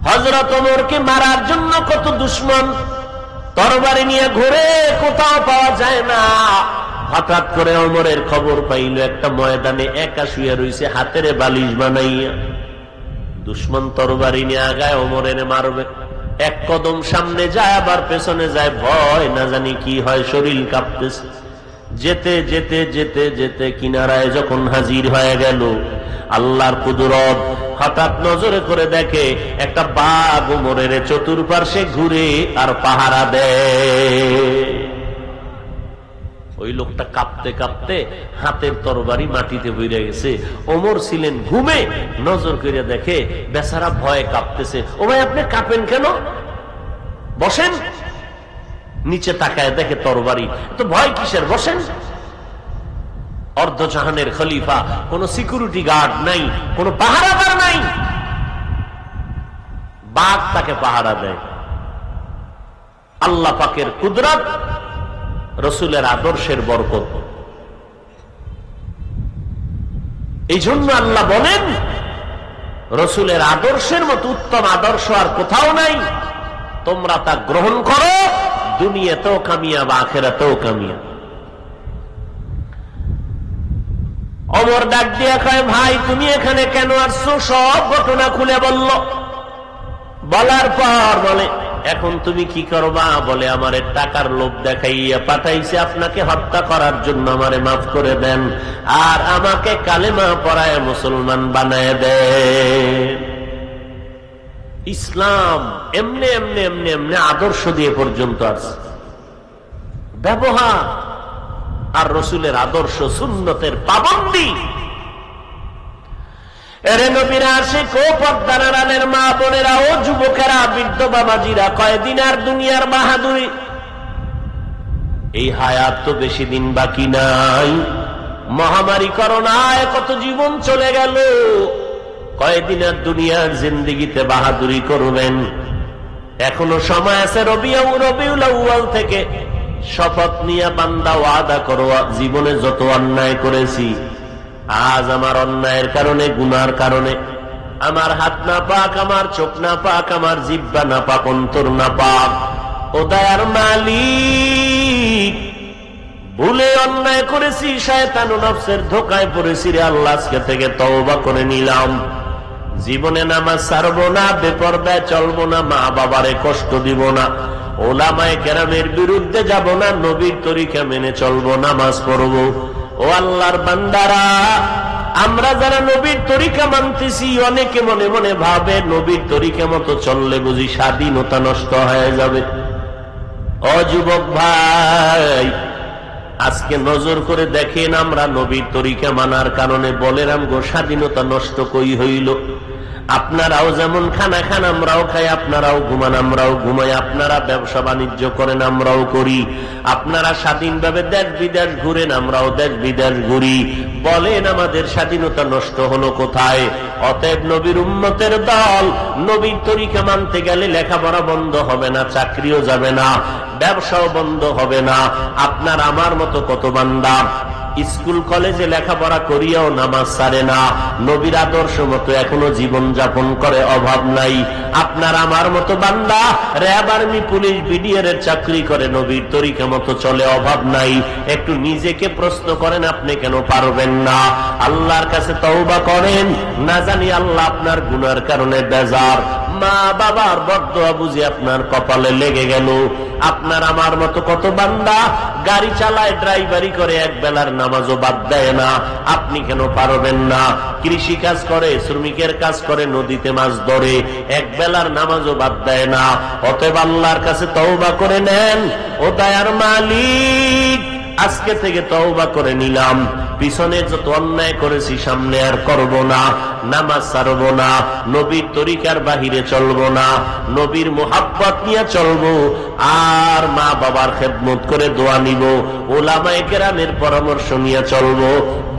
হযরত ওমরকে মারার জন্য কত দুশমন তরবারি নিয়ে ঘুরে, কোথাও পাওয়া যায় না। হঠাৎ করে ওমরের খবর পাইল, একটা ময়দানে একা শুয়ে রইছে, হাতের বালিশ বানাইয়া। দুশমন তরবারি নিয়ে আগায়, ওমরের মারবে। এক কদম সামনে যায়, আবার পেছনে যায়, ভয় না জানি কি হয়, শরীর কাঁপতেছে। যেতে যেতে যেতে যেতে কিনারায় যখন হাজির হয়ে গেল, আল্লাহর কুদরত, হঠাৎ নজরে করে দেখে একটা বাঘ ওমরের চতুর্পার্শ্বে ঘুরে আর পাহারা দেয়। ওই লোকটা কাঁপতে কাঁপতে হাতের তরবারি মাটিতে বইরে গেছে। ওমর ছিলেন ঘুমে, নজর করে দেখে বেচারা ভয়ে কাঁপতেছে। ও ভাই, আপনি কাঁপেন কেন? বসেন। নিচে তাকায় দেখে তরবারি, তো ভয় কিসের, বসেন। অর্ধজাহানের খলিফা, কোন সিকিউরিটি গার্ড নাই, কোন পাহারাদার নাই, বাঘ তাকে পাহারা দেয়। আল্লাহ পাকের কুদরত, রসুলের আদর্শের বরকত। এই জন্য আল্লাহ বলেন, রসুলের আদর্শের মতো উত্তম আদর্শ আর কোথাও নাই, তোমরা তা গ্রহণ করো, দুনিয়াতেও কামিয়াব, আখিরাতেও কামিয়াব। ওমর ডাক দিয়ে কয়, ভাই তুমি এখানে কেন আসছো? সব ঘটনা খুলে বলল। বলার পর বলে, এখন তুমি কি করবা? বলে, আমারে টাকার লোভ দেখাইয়া পাঠাইছে আপনাকে হত্যা করার জন্য, আমারে মাফ করে দেন, আর আমাকে কালেমা পড়ায় মুসলমান বানায় দেন। ইসলাম এমনি এমনি এমনি এমনি আদর্শ দিয়ে পর্যন্ত আছে। ব্যবহার আর রসুলের আদর্শ সুন্নতের পাবন্দি। এরে নবীর আশিক ও পর্দার আড়ালের মা বোনেরা ও যুবকেরা, বৃদ্ধ বাবাজিরা, কয়দিন আর দুনিয়ার বাহাদুরি। এই হায়াত তো বেশি দিন বাকি নাই। মহামারী করোনায় কত জীবন চলে গেল। কয়দিন আর দুনিয়ার জিন্দেগিতে বাহাদুরি করবেন। এখনো সময় আছে। রবিউল আউয়াল থেকে শপথ নিয়ে বান্দা ওয়াদা করো, জীবনে যত অন্যায় করেছি, আজ আমার অন্যায়ের কারণে, গুনার কারণে আমার হাত না পাক, আমার চোখ না পাক, আমার জিহ্বা না পাক, অন্তর না পাক, ও দয়ার মালিক, ভুলে অন্যায় করেছি, শয়তান ও নফসের ধোকায় পড়েছি রে আল্লাহ, আজকে থেকে তওবা করে নিলাম। জীবনে নামাজ ছাড়বো না, বেপরদায় চলবো না, মা বাবারে কষ্ট দিব না, ওলামায়ে কেরামের বিরুদ্ধে যাব না, নবীর তরিকা মেনে চলবো, নামাজ পড়বো। ও আল্লাহর বান্দারা, আমরা যারা নবীর তরিকা মানতেছি, অনেকে মনে মনে ভাবে নবীর তরিকা মতো চললে বুঝি স্বাধীনতা নষ্ট হয়ে যাবে। ও যুবক ভাই, আজকে নজর করে দেখেন, আমরা নবীর তরিকা মানার কারণে বলেন আমগো স্বাধীনতা নষ্ট কই হইল। আপনারাও যেমন খানা খান, আমরাও খাই, আপনারাও ঘুমান, আমরাও ঘুমাই, আপনারা ব্যবসা বাণিজ্য করেন, আমরাও করি, আপনারা স্বাধীনভাবে দেশ বিদেশ ঘুরেন, আমরাও দেশ বিদেশ ঘুরি। বলেন আমাদের স্বাধীনতা নষ্ট হলো কোথায়? অতএব নবীর উম্মতের দল, নবীর তরিকা মানতে গেলে লেখাপড়া বন্ধ হবে না, চাকরিও যাবে না, ব্যবসাও বন্ধ হবে না। আপনার আমার মতো কত বান্দা স্কুল কলেজে লেখাপড়া করিয়াও নামাজ ছাড়ে না, নবীর আদর্শ মতো এখনো জীবন যাপন করে, অভাব নাই। আপনার আমার মতো বান্দা র্যাব, আর্মি, পুলিশ, বিডিআর এর চাকরি করে, নবীর তরিকা মতো চলে, অভাব নাই। একটু নিজেকে প্রশ্ন করেন, আপনি কেন পারবেন না? আল্লাহর কাছে তওবা করেন, না জানি আল্লাহ আপনার গুনার কারণে বেজার, মা বাবার বদদোয়া বুঝি আপনার কপালে লেগে গেল। আপনার আমার মতো কত বান্দা গাড়ি চালায়, ড্রাইভারি করে, এক বেলার নামাজও বাদ দেয় না, আপনি কেন পারবেন না? কৃষি কাজ করে, শ্রমিকের কাজ করে, নদীতে মাছ ধরে, এক বেলার নামাজও বাদ দেয় না। অতএব আল্লাহর কাছে তওবা করে নেন। ও দয়ার মালিক, আজকে থেকে তওবা করে নিলাম, পিছনে যত অন্যায় করেছি সামনে আর করব না, নামাজ ছাড়বো না, নবীর তরিকার বাহিরে চলবো না, নবীর মুহাব্বত নিয়ে চলবো, আর মা বাবার খেদমত করে দোয়া নিব, ওলামায়ে কেরামের পরামর্শ নিয়ে চলবো,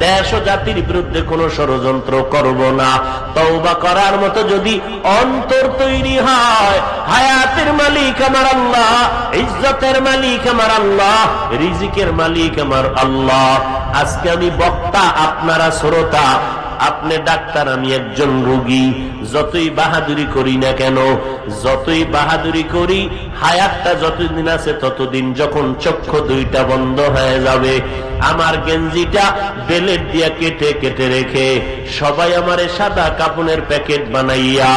দেশ ও জাতির বিরুদ্ধে কোনো ষড়যন্ত্র করব না। তওবা করার মতো যদি অন্তর তৈরি হয়, হায়াতের মালিক আমার আল্লাহ, ইজ্জতের মালিক আমার আল্লাহ, রিজিকের মালিক আমার আল্লাহ। আজকে আমি বক্তা, আপনারা শ্রোতা, আপনি ডাক্তার, আমি একজন রোগী। যতই বাহাদুরি করি না কেন, যতই বাহাদুরি করি, হায়াতটা যতদিন আছে ততদিন, যখন চক্ষু দুইটা বন্ধ হয়ে যাবে, আমার গেঞ্জিটা বেলেট দিয়া কেটে কেটে রেখে সবাই আমারে সাদা কাপনের প্যাকেট বানাইয়া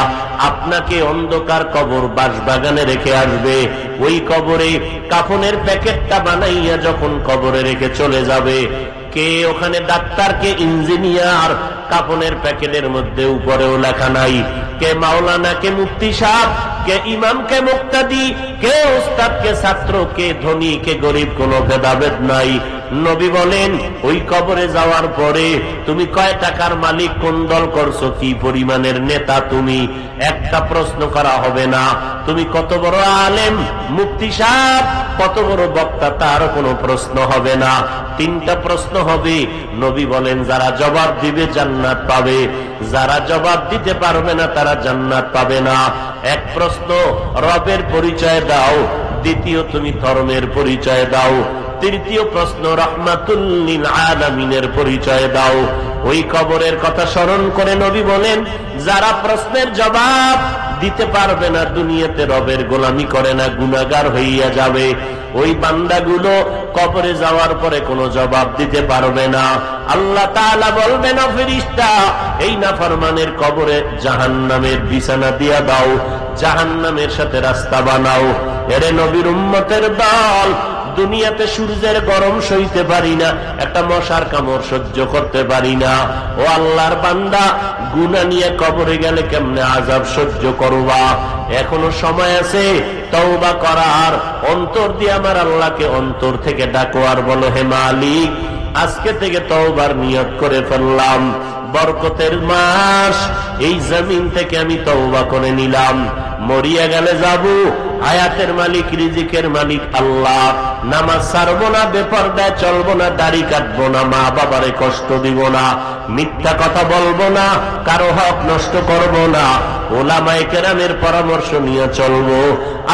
আপনাকে অন্ধকার কবর বাঁশবাগানে রেখে আসবে। ওই কবরে কাফনের প্যাকেটটা বানাইয়া যখন কবরে রেখে চলে যাবে, কে ওখানে ডাক্তার, কে ইঞ্জিনিয়ার, কাফনের প্যাকেটের মধ্যে উপরেও লেখা নাই কে মাওলানা, কে মুফতি সাহেব, কে ইমাম, কে মুক্তাদি, কে উস্তাদ, কে ছাত্র, কে ধনী, কে গরিব, কোনো ভেদাভেদ নাই। নবী বলেন, ওই কবরে যাওয়ার পরে তুমি কয় টাকার মালিক, কোন দল করছো, কি পরিমাণের নেতা তুমি, একটা প্রশ্ন করা হবে না। তুমি কত বড় আলেম, মুফতি সাহেব, কত বড় বক্তা, তার কোনো প্রশ্ন হবে না। তিনটা প্রশ্ন হবে। নবী বলেন, যারা জবাব দিবে জান্নাত পাবে, যারা জবাব দিতে পারবে না তারা জান্নাত পাবে না। এক প্রশ্ন, রবের পরিচয় দাও। দ্বিতীয়, তুমি ধর্মের পরিচয় দাও। তৃতীয় প্রশ্ন, রাহমাতুল লিল আলামিনের পরিচয় দাও। ওই কবরের কথা স্মরণ করে নবী বলেন, যারা প্রশ্নের জবাব দিতে পারবে না, দুনিয়াতে রবের গোলামি করে না, গুনাহগার হইয়া যাবে। ওই বান্দাগুলো কবরে যাওয়ার পরে কোনো জবাব দিতে পারবে না। আল্লাহ তাআলা বলবেন, ও ফেরেশতা, এই নাফরমানের কবরে জাহান্নামের বিছানা দিয়া দাও, জাহান্নামের সাথে রাস্তা বানাও। এরে নবীর উম্মতের দল, দুনিয়াতে সূর্যের গরম সইতে পারি না, একটা মশার কামড় সহ্য করতে পারি না। ও আল্লাহর বান্দা, গুনাহ নিয়ে কবরে গেলে কেমনে আযাব সহ্য করবা? এখনো সময় আছে তওবা করার। অন্তর দিয়ে আমার আল্লাহকে অন্তর থেকে ডাকো আর বলো, হে মালিক, আজকে থেকে তওবার নিয়ত করে ফেললাম, বরকতের মাস, এই জমিন থেকে আমি তওবা করে নিলাম। মরিয়া গেলে যাব, হায়াতের মালিক, রিজিকের মালিক আল্লাহ। নামাজ ছাড়বো না, বেপরদায় চলবো না, দাড়ি কাটবো না, মা বাবারে কষ্ট দিব না, মিথ্যা কথা বলবো না, কারো হক নষ্ট করবো না, ওলামায়ে কেরামের পরামর্শ নিয়ে চলবো।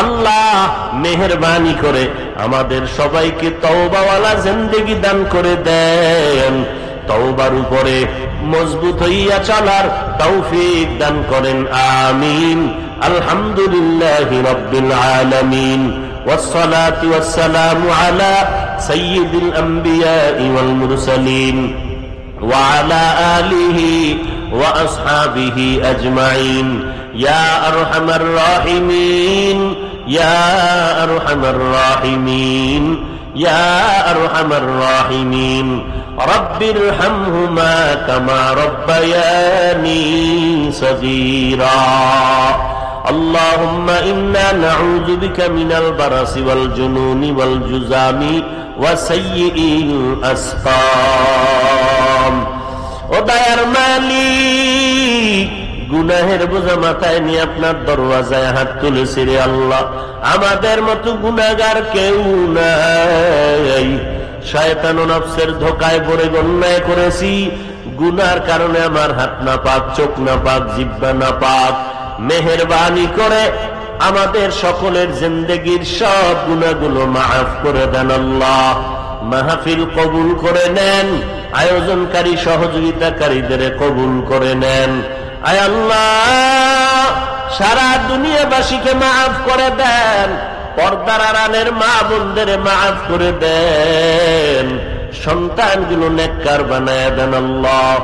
আল্লাহ মেহেরবানি করে আমাদের সবাইকে তওবাওয়ালা জিন্দেগি দান করে দেন, তওবার উপরে মজবুত হইয়া চলার তৌফিক দান করেন, আমিন। আলহামদুলিল্লাহি রাব্বিল আলামিন, ওয়াসসালাতু ওয়াসসালামু আলা সাইয়্যিদিল আমবিয়াই ওয়াল মুরসালিন ওয়া আলা আলিহি ওয়া আসহাবিহি আজমাইন, ইয়া আরহামার রাহিমিন, ইয়া আরহামার রাহিমিন, ইয়া আরহামার রাহিমিন। রব্বিরহামহুমা কামা রব্বায়ানি সগীরা। اللهم إنا نعوذ بك من البرص والجنون والجذام وسيء الأسقام। ও দয়ার মালিক, গুনাহের বোঝা মাথায় নিয়ে আপনার দরওয়াজায় হাত তুলেছি রে আল্লাহ। আমাদের মতো গুনাহগার কেউ নাই। শয়তান ও নফসের ধোকায় পড়ে অন্যায় করেছি, গুনার কারণে আমার হাত না পাক, চোখ না পাক, জিহ্বা না পাক। মেহেরবানি করে আমাদের সকলের জিন্দেগির সব গুনাহগুলো মাফ করে দেন আল্লাহ। মাহফিল কবুল করে নেন, আয়োজনকারী সহযোগিতাকারীদের কবুল করে নেন। আয় আল্লাহ, সারা দুনিয়াবাসীকে মাফ করে দেন, পর্দার আড়ালের মা বোনদের মাফ করে দেন, সন্তানগুলো নেককার বানায় দেন আল্লাহ।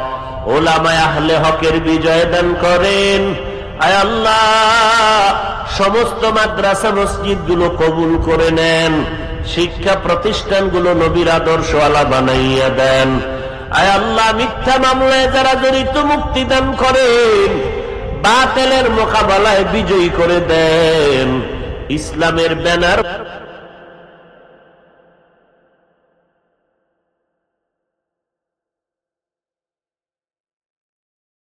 ওলামায়ে আহলে হকের বিজয় দান করেন। আয় আল্লাহ, সমস্ত মাদ্রাসা মসজিদ গুলো কবুল করে নেন, শিক্ষা প্রতিষ্ঠানগুলো নবীর আদর্শওয়ালা বানাইয়া দেন। আয় আল্লাহ, মিথ্যা মামলায় যারা জড়িত মুক্তি দান করেন, বাতিলের মোকাবেলায় বিজয়ী করে দেন, ইসলামের ব্যানার